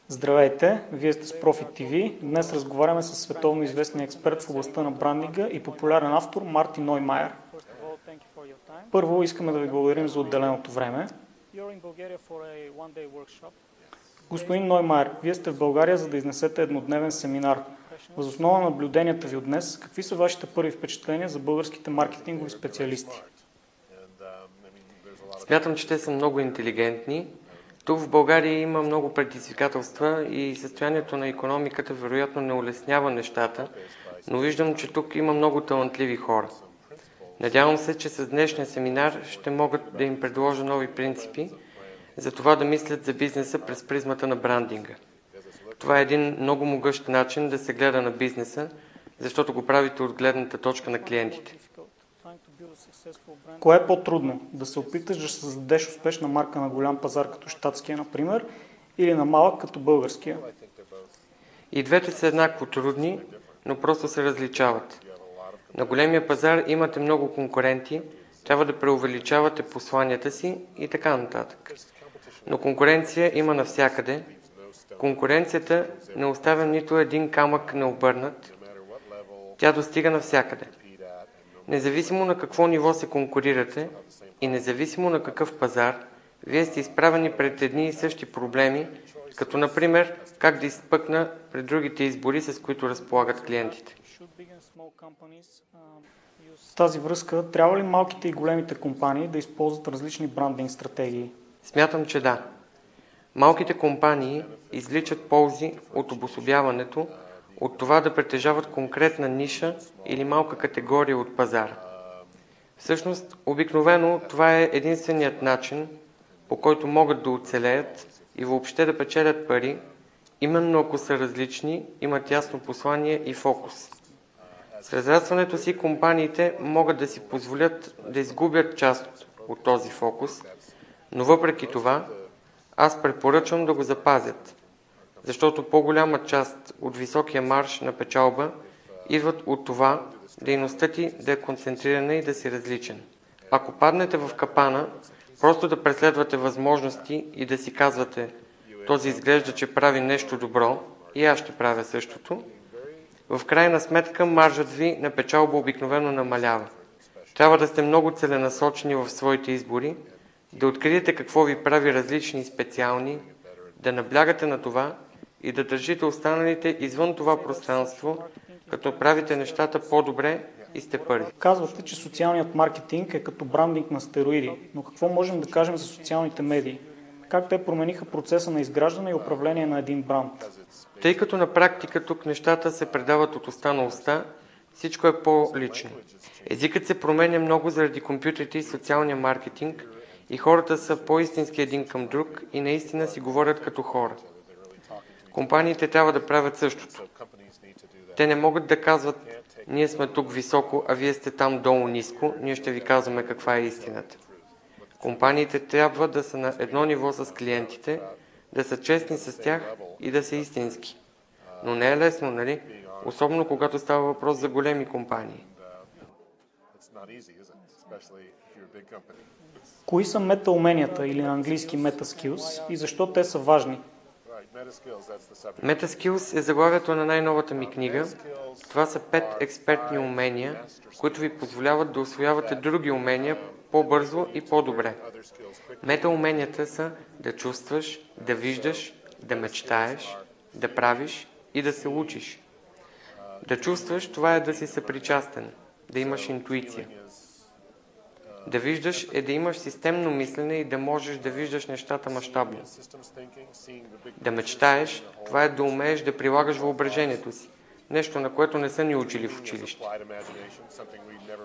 Здравейте, вие сте с Profit TV. Днес разговаряме с световно известния експерт в областта на брандинга и популярен автор Мартин Ноймайер. Първо искаме да ви благодарим за отделеното време. Господин Ноймайер, вие сте в България, за да изнесете еднодневен семинар. Въз основа на наблюденията ви от днес, какви са вашите първи впечатления за българските маркетингови специалисти? Смятам, че те са много интелигентни. Тук в България има много предизвикателства и състоянието на икономиката вероятно не улеснява нещата, но виждам, че тук има много талантливи хора. Надявам се, че с днешния семинар ще могат да им предложа нови принципи за това да мислят за бизнеса през призмата на брандинга. Това е един много могъщ начин да се гледа на бизнеса, защото го правите от гледната точка на клиентите. Кое е по-трудно? Да се опиташ да създадеш успешна марка на голям пазар като щатския, например, или на малък като българския? И двете са еднакво трудни, но просто се различават. На големия пазар имате много конкуренти, трябва да преувеличавате посланията си и така нататък. Но конкуренция има навсякъде. Конкуренцията не оставя нито един камък необърнат. Тя достига навсякъде. Независимо на какво ниво се конкурирате и независимо на какъв пазар, вие сте изправени пред едни и същи проблеми, като например как да изпъкна пред другите избори, с които разполагат клиентите. В тази връзка, трябва ли малките и големите компании да използват различни брандинг стратегии? Смятам, че да. Малките компании извличат ползи от обособяването, от това да притежават конкретна ниша или малка категория от пазара. Всъщност, обикновено това е единственият начин, по който могат да оцелеят и въобще да печелят пари, именно ако са различни, имат ясно послание и фокус. С разрастването си компаниите могат да си позволят да изгубят част от този фокус, но въпреки това, аз препоръчвам да го запазят, защото по-голяма част от високия марж на печалба идват от това дейността ти да е концентрирана и да си различен. Ако паднете в капана, просто да преследвате възможности и да си казвате, този изглежда, че прави нещо добро и аз ще правя същото, в крайна сметка маржът ви на печалба обикновено намалява. Трябва да сте много целенасочени в своите избори, да откриете какво ви прави различни и специални, да наблягате на това и да държите останалите извън това пространство, като правите нещата по-добре и сте първи. Казвате, че социалният маркетинг е като брандинг на стероиди, но какво можем да кажем за социалните медии? Как те промениха процеса на изграждане и управление на един бранд? Тъй като на практика тук нещата се предават от уста на уста, всичко е по-лично. Езикът се променя много заради компютрите и социалния маркетинг и хората са по-истински един към друг и наистина си говорят като хора. Компаниите трябва да правят същото. Те не могат да казват, ние сме тук високо, а вие сте там долу ниско, ние ще ви казваме каква е истината. Компаниите трябва да са на едно ниво с клиентите, да са честни с тях и да са истински. Но не е лесно, нали? Особено когато става въпрос за големи компании. Кои са метауменията или на английски meta-skills и защо те са важни? MetaSkills е заглавието на най-новата ми книга. Това са 5 експертни умения, които ви позволяват да усвоявате други умения по-бързо и по-добре. Метауменията са да чувстваш, да виждаш, да мечтаеш, да правиш и да се учиш. Да чувстваш, това е да си съпричастен, да имаш интуиция. Да виждаш е да имаш системно мислене и да можеш да виждаш нещата мащабно. Да мечтаеш, това е да умееш да прилагаш въображението си. Нещо, на което не са ни учили в училище.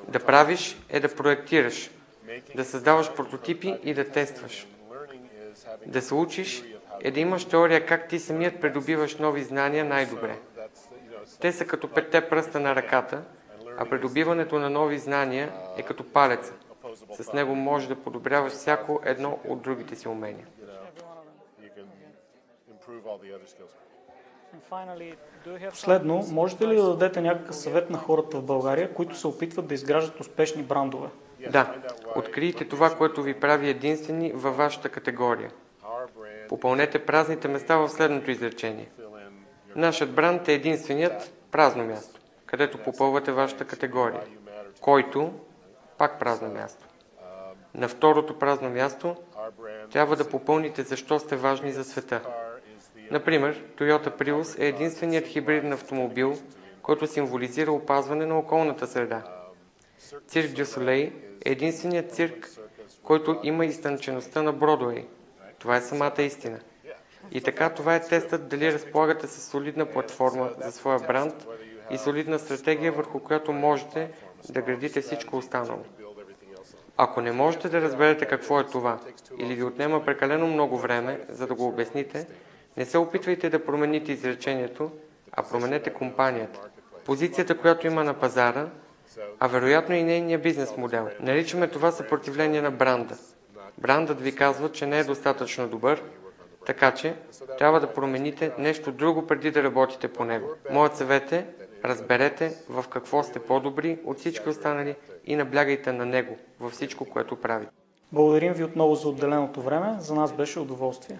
Да правиш е да проектираш, да създаваш прототипи и да тестваш. Да се учиш е да имаш теория как ти самият придобиваш нови знания най-добре. Те са като 5 пръста на ръката, а придобиването на нови знания е като палеца. С него можеш да подобряваш всяко едно от другите си умения. Последно, можете ли да дадете някакъв съвет на хората в България, които се опитват да изграждат успешни брандове? Да, открийте това, което ви прави единствени във вашата категория. Попълнете празните места в следното изречение. Нашият бранд е единственият празно място, където попълвате вашата категория, който пак празно място. На второто празно място трябва да попълните защо сте важни за света. Например, Toyota Prius е единственият хибриден автомобил, който символизира опазване на околната среда. Цирк дю Солей е единственият цирк, който има изтънчеността на Бродуей. Това е самата истина. И така това е тестът дали разполагате с солидна платформа за своя бранд и солидна стратегия, върху която можете да градите всичко останало. Ако не можете да разберете какво е това или ви отнема прекалено много време, за да го обясните, не се опитвайте да промените изречението, а променете компанията, позицията, която има на пазара, а вероятно и нейния бизнес модел. Наричаме това съпротивление на бранда. Брандът ви казва, че не е достатъчно добър, така че трябва да промените нещо друго преди да работите по него. Моят съвет е, разберете в какво сте по-добри от всички останали и наблягайте на него във всичко, което правите. Благодарим ви отново за отделеното време. За нас беше удоволствие.